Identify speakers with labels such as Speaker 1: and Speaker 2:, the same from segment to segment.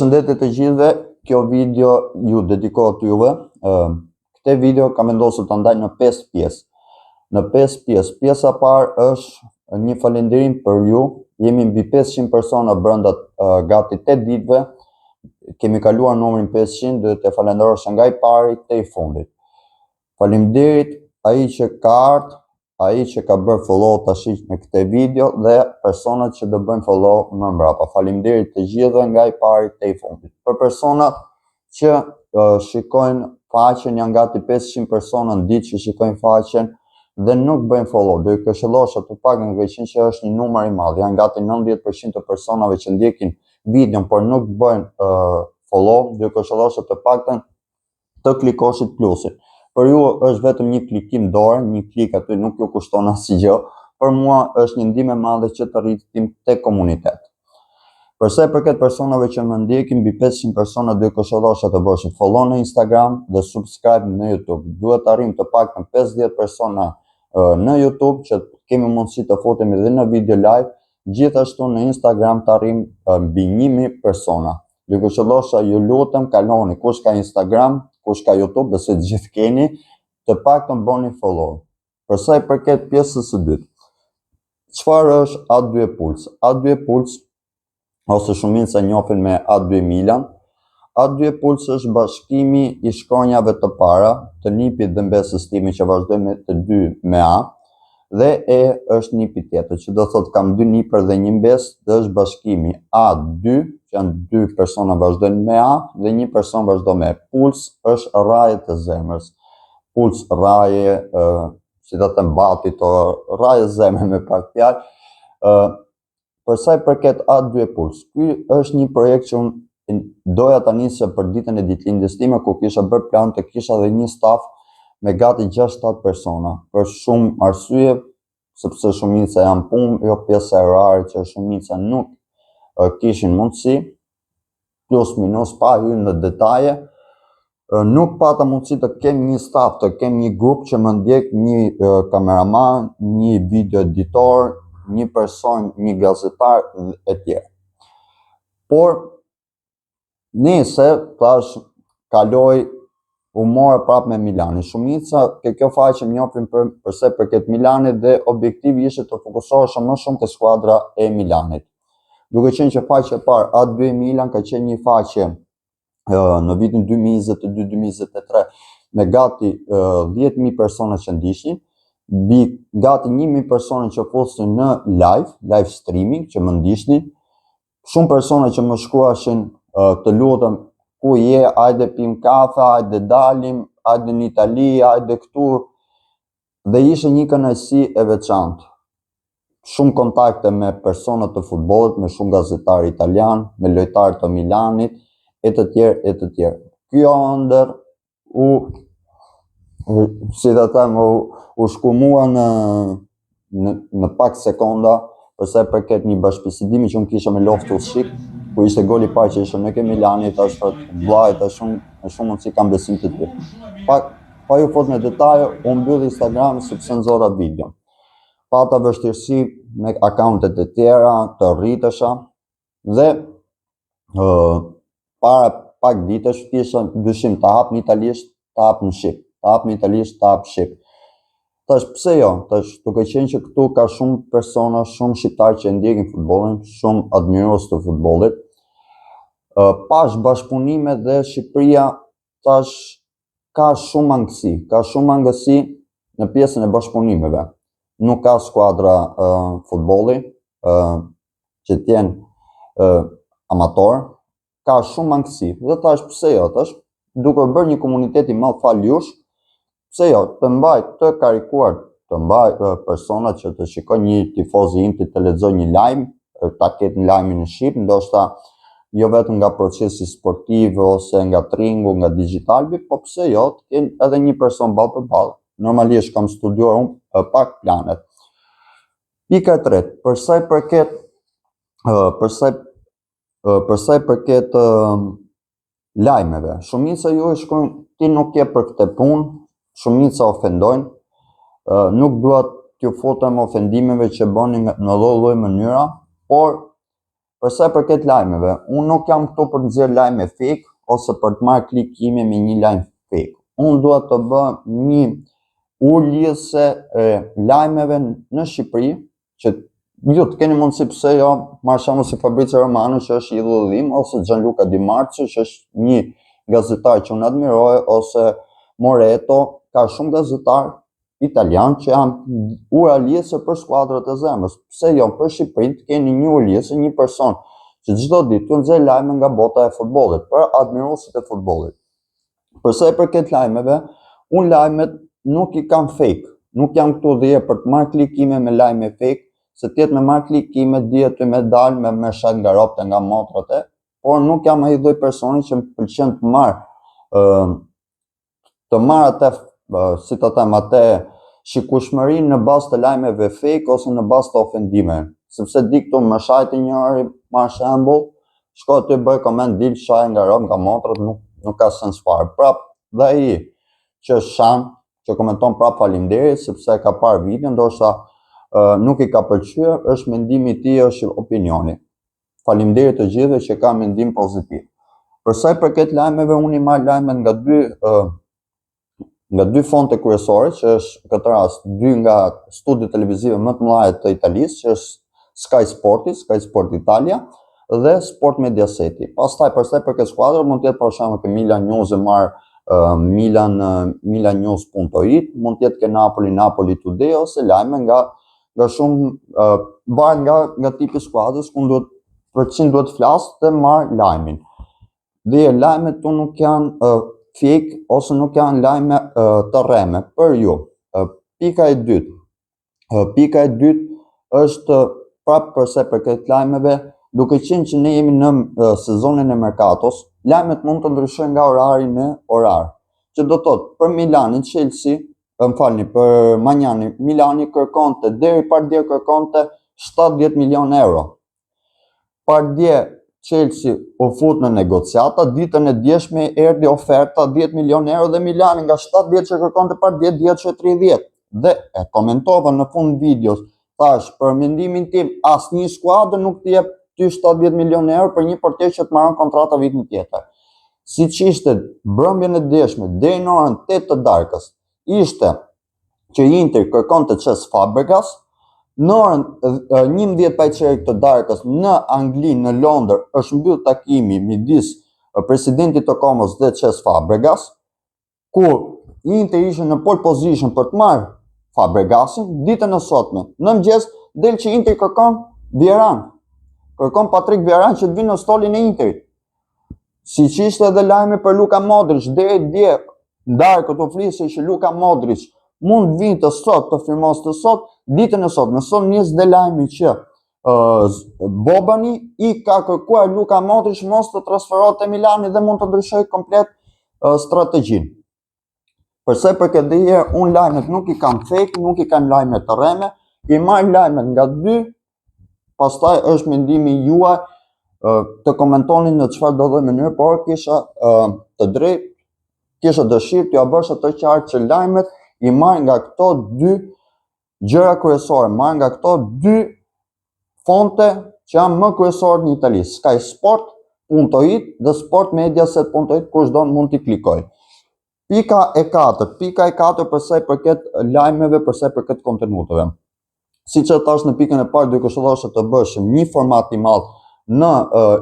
Speaker 1: Përshëndetje të gjithëve, kjo video ju dedikohet juve. Këtë video kam vendosur ta ndaj në 5 pjesë. Në 5 pjesë. Pjesa e parë është një falënderim për ju. Jemi mbi 500 persona brenda gati 8 ditëve. Kemi kaluar numrin 500, duhet të falenderosh nga i pari te i fundit. Faleminderit ai që ka ardhur, ai që ka bërë follow tash në këtë video dhe personat që do bëjnë follow më mbrapa. Faleminderit të gjithëve nga i pari te i fundit. Për personat që shikojnë faqen, janë gati 500 persona në ditë që shikojnë faqen dhe nuk bëjnë follow. Do i këshillosha të paktën nga që është një numër i madh. Janë gati 90% të personave që ndjekin videon por nuk bëjnë follow, do i këshillosha të paktën të klikoshit plusin. Për ju është vetëm një klikim dorë, një klik aty nuk ju kushton asgjë. Për mua është një ndihmë e madhe që të rritim te komunitet. Për sa i përket personave që më ndjekin, mbi 500 persona, do i këshillosha të bësh follow në Instagram dhe subscribe në YouTube. Duhet të arrijmë të paktën 50 persona në YouTube që kemi mundësi të futemi edhe në video live. Gjithashtu në Instagram të arrijmë mbi 1000 persona. Do i këshillosha, ju lutem, kaloni kush ka Instagram, kush ka YouTube, besoj të gjithë keni, të paktën bëni follow. Për sa i përket pjesës së dytë, çfarë është A2 Pulse? A2 Pulse, ose shumica njohin me A2 Milan. A2 Pulse është bashkimi i shkronjave të para, të nipit dhe mbesës time që vazhdojnë me të dy me A, dhe E është nipi tjetër, që do thotë kam 2 nipër dhe 1 mbesë, dhe është bashkimi A2, që janë 2 persona vazhdojnë me A dhe 1 person vazhdon me E. Pulse është raje të zemrës. Pulse raje, si do të them batit, raje zemre me pak fjalë. Për sa i përket A2 Pulse, ky është një projekt që unë doja ta nisja për ditën e ditëlindjes time, ku kisha bërë plan të kisha dhe një staf me gati 6-7 persona. Për shumë arsye, sepse shumica janë punë, jo pjesa e orare që shumica nuk kishin mundësi, plus minus pa hyrë në detaje, nuk pata mundësi të kem një staf, të kem një grup që më ndjek, një kameraman, një video editor, një person, një gazetar e tjerë. Por nese tash kaloj u morë prapë me Milanin. Shumica kjo faqe më njohin përse përket Milanit dhe objektivi ishte të fokusohesha më shumë te skuadra e Milanit. Duke qenë që faqja e parë A2 Milan ka qenë një faqe në vitin 2022-2023 me gati 10.000 persona që ndiqnin, gati 1.000 persona që fusin në live streaming që më ndiqnin, shumë persona që më shkruashin të lutem ku je, hajde pim kafe, hajde dalim, hajde në Itali, hajde këtu, dhe ishte një kënaqësi e veçantë. Shumë kontakte me personat të futbollit, me shumë gazetarë italian, me lojtarë të Milanit, e të tjerë. Kjo ëndër u shkumua në pak sekonda, përsa e përket një bashkëbisedimi që unë kisha me Loftus Cheek, ku ishte goli i parë që ishte në ke Milani, tash vllai, tash shumë mundësi kam besim të ty. Pa ju fut në detaje, unë mbyll Instagram sepse nxorra video. Pata vështirësi me akauntet e tjera, të rritesha, dhe para pak ditësh kisha dyshim ta hap në italisht, ta hap në shqip, ta hap në italisht, ta hap shqip. Tash pse jo? Tash duke qenë që këtu ka shumë persona, shumë shqiptarë që ndjekin futbollin, shumë admirues të futbollit. Pash bashkëpunime dhe Shqipëria tash ka shumë angësi në pjesën e bashkëpunimeve. Nuk ka skuadra futbolli që t'jenë amator, ka shumë angësi. Dhe tash pse jo? Tash duke bërë një komunitet i madh fal jush, pse jo, të mbaj të karikuar, të mbaj personat që të shikojnë një tifoz i Intit të lexojë një lajm, ta ketë në lajmin në shqip, ndoshta jo vetëm nga procesi sportiv ose nga tringu, nga digitalbi, po pse jo, të kenë edhe një person ballë për ballë. Normalisht kam studiuar unë pak planet. Pika e tretë, për sa i përket lajmeve, shumica ju e shkruajnë ti nuk je për këtë punë, shumica ofendojnë, nuk dua t'ju futem ofendimeve që bëni në lloj-lloj mënyra, por Për sa i përket lajmeve, unë nuk jam këtu për të nxjerrë lajme fake ose për të marrë klikime me një lajm fake. Unë dua të bëj një urlëse e lajmeve në Shqipëri, që ju të keni mundësi, pse jo, marr shembull si Fabrizio Romano që është idhullim, ose Gianluca Di Marzio që është një gazetar që unë admiroj, ose Moreto, ka shumë gazetar italian që janë urlëse për skuadrat e zemrës. Pse jo, për Shqipërinë të keni një urlëse, një person që çdo ditë të nxjerr lajme nga bota e futbollit për admiruesit e futbollit. Përsa i përket lajmeve, unë lajmet nuk i kam fake, nuk jam këtu dhe për të marrë klikime me lajme fake, se tjetë me marrë klikime dhjetë të me dalë me shat nga ropte, nga motrate, por nuk jam ai lloj personi që më pëlqen të marrë atë, si të them, atë shikueshmërinë në bazë të lajmeve fake ose në bazë të ofendimeve, sepse di këtu më shajti njëri, marr shembull, shko aty bëj koment, dil shaj nga rob, nga motrat, nuk ka sens fare. Prap, dhe ai që shan, që komenton prap faleminderit sepse ka parë video, ndoshta nuk i ka pëlqyer, është mendimi i tij, është opinioni. Faleminderit të gjithëve që kanë mendim pozitiv. Për sa i përket lajmeve, unë i marr lajmet nga dy fonte kryesore, që është në këtë rast dy nga studiet televizive më të mëdha të Italisë, që është Sky Sport Italia dhe Sport Mediaseti. Pastaj për sa i përket skuadrës, mund të jetë për shembull që Milan News e marr milannews.it, mund të jetë ke Napoli Today, ose lajme nga shumë varet nga tipi skuadrës ku për çin duhet flas të marr lajmin. Dhe lajmet tu nuk janë fake ose nuk janë lajme të rreme për ju. Pika e dytë është prapë përse përket lajmeve, duke qenë që ne jemi në sezonin e merkatos, lajmet mund të ndryshojnë nga orari në orar. Që do thotë, për Milanin, Chelsea, për Magnani, Milani kërkonte, deri pardje kërkonte 70 milion euro. Pardje Chelsea u fut në negociata, ditën e djeshme erdhi oferta 10 milion euro dhe Milani nga 70 që kërkonte pardje, 10 që 30. Dhe e komentova në fund videos, thash, për mendimin tim, asnjë skuadër nuk t'i jep ty 70 milion euro për një portier që të marrën kontrata vitin tjetër. Siç ishte mbrëmjen e djeshme deri në orën 8 të darkës, ishte që Inter kërkonte Cesc Fabregas, në orën 11:15 të darkës në Angli, në Londër, është mbyll takimi midis presidentit të Komos dhe Cesc Fabregas, ku Inter ishte në pole position për të marrë Fabregasin. Ditën e sotme, në mëngjes, del që Inter kërkon Vieran. Kërkon Patrick Vieran që të vinë në stolin e Interit. Siç ishte edhe lajmi për Luka Modric, deri dje darkët u flisej që Luka Modric mund vinte sot, të firmos të sot, ditën e sot, në sot njës dhe lajmi që Bobani i ka kërkuar Luka Modric mos të transferohet te Milani dhe mund të ndryshoj komplet strategjinë. Përse përket dhe unë lajmet nuk i kam fake, nuk i kam lajmet të rreme, i marr lajmet nga dy, pastaj është mendimi juaj të komentoni në çfarë do lloj mënyrë, por kisha të drejtë, kisha dëshirë t'ja bësh atë qartë që lajmet i marr nga këto dy gjëra kryesore, marr nga këto dy fonte që janë më kryesorë në Itali, Sky Sport.it dhe Sport Mediaset.it, kushdo mund t'i klikoj. Pika e 4 përsa i përket lajmeve, përsa i përket kontenuteve. Si që thash në pikën e parë, do këshillosha të bësh një format i madh në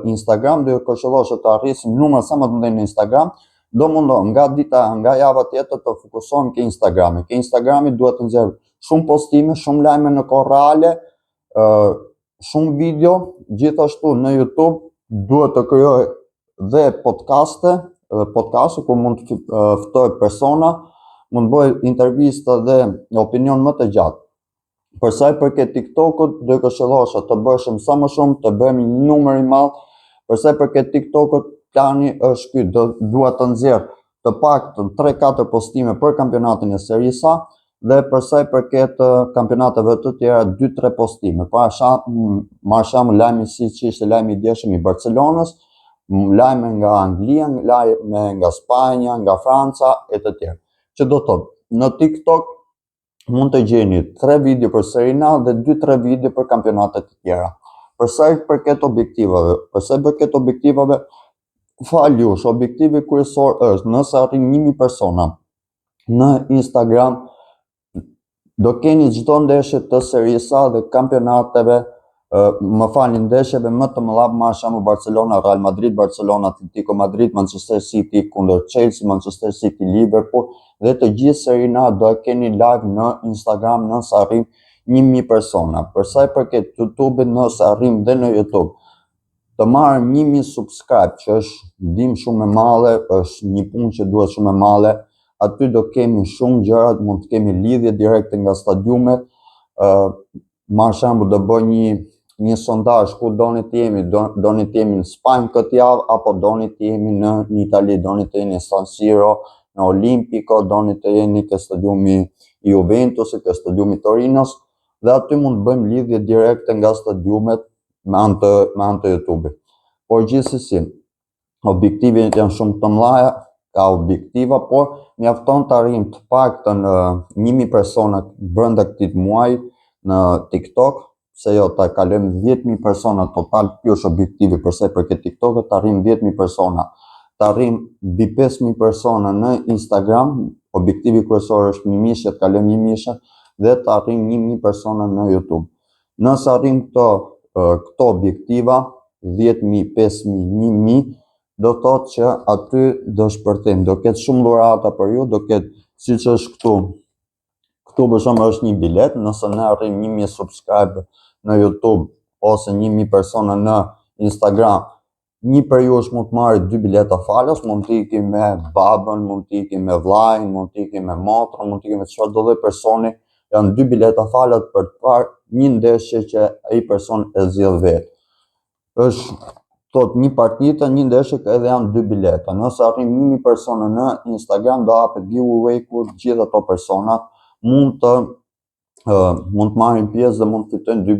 Speaker 1: Instagram, do këshillosha të arrisim numër sa më të mëdhenj në Instagram, do mundohem nga java tjetër të fokusohem ke Instagrami. Ke Instagrami duhet të nxjerr shumë postime, shumë lajme në kohë reale, shumë video, gjithashtu në YouTube duhet të krijoj dhe podcaste ku mund të ftoj persona, mund bëj intervista dhe opinion më të gjatë. Përsa i përket TikTokut, do këshillosha të bëshëm sa më shumë, të bëjmë një numër i madh. Përsa i përket TikTokut, plani është ky, dua të nxjerr të paktën 3-4 postime për kampionatin e Serie A dhe përsa i përket kampionateve të tjera 2-3 postime. Marr shembull lajmi siç ishte lajmi i djeshëm i Barcelonës, lajme nga Anglia, lajme nga Spanja, nga Franca e të tjerë. Që do thotë, në TikTok mund të gjeni 3 video për Serie A dhe 2-3 video për kampionatet të tjera. Për sa i përket objektivave, fal jush, objektivi kryesor është nëse arrim 1000 persona në Instagram, do keni çdo ndeshje të serisa dhe kampionateve, më falni, ndeshjeve më të mëdha, për shembull Barcelona, Real Madrid, Barcelona, Atletico Madrid, Manchester City kundër Chelsea, Manchester City, Liverpool, dhe të gjithë serina do e keni live në Instagram nëse arrim 1000 persona. Për sa i përket YouTube-it, nëse arrim dhe në YouTube të marrim 1000 subscribe, që është ndihmë shumë e madhe, është një punë që duhet shumë e madhe. Aty do kemi shumë gjëra, mund të kemi lidhje direkte nga stadiumet. Për shembull, do bëj një sondazh ku doni të jemi, doni të jemi në Spanjë këtë javë, apo doni të jemi në Itali, doni të jeni në San Siro, në Olimpico, doni të jeni ke stadiumi i Juventusit, ke stadiumi Torinos, dhe aty mund të bëjmë lidhje direkte nga stadiumet me anë të YouTube-it. Por gjithsesi, objektivet janë shumë të mëdha, ka objektiva, por mjafton të arrim të paktën 1000 persona brenda këtij muaji në TikTok, se jo ta kalojmë 10.000 persona total. Ky është objektivi për sa i përket TikTokut, të arrim 10.000 persona, të arrim mbi 5.000 persona në Instagram, objektivi kryesor është 1.000, të kalojmë 1.000, dhe të arrim 1.000 persona në YouTube. Nëse arrim këto objektiva, 10.000, 5.000, 1.000, do thotë që aty do shpërthejmë, do ketë shumë dhurata për ju, do ketë siç është këtu. Këtu për shembull është një bilet, nëse ne arrim 1.000 subscribe në YouTube ose 1.000 persona në Instagram, një për ju është mund të marrë 2 bileta falas, mund të iki me babën, mund të iki me vllajën, mund të iki me motrën, mund të iki me çfarëdo lloj personi, janë 2 bileta falas për të parë një ndeshje që ai person e zgjedh vetë. Është thot një partite, një ndeshje, edhe janë 2 bileta. Nëse arrim 1.000 persona në Instagram, do hapet giveaway ku gjithë ato persona mund të marrin pjesë dhe mund të fitojnë 2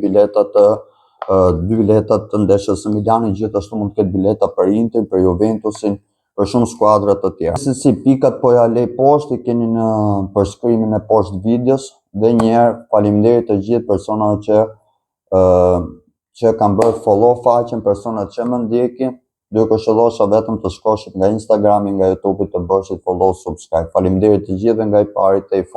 Speaker 1: bileta të ndeshjes së Milanit. Gjithashtu mund të ketë bileta për Inter, për Juventusin, për shumë skuadra të tjera. Si pikat po ja lej poshtë, i keni në përshkrimin e poshtë videos. Dhe njerë faleminderit të gjithë personave që kanë bërë follow faqen, personat që më ndjekin. Do ju këshillosha vetëm të shkoshit nga Instagrami, nga YouTube, të bëshit follow, subscribe. Faleminderit të gjithë nga i pari te i fundit.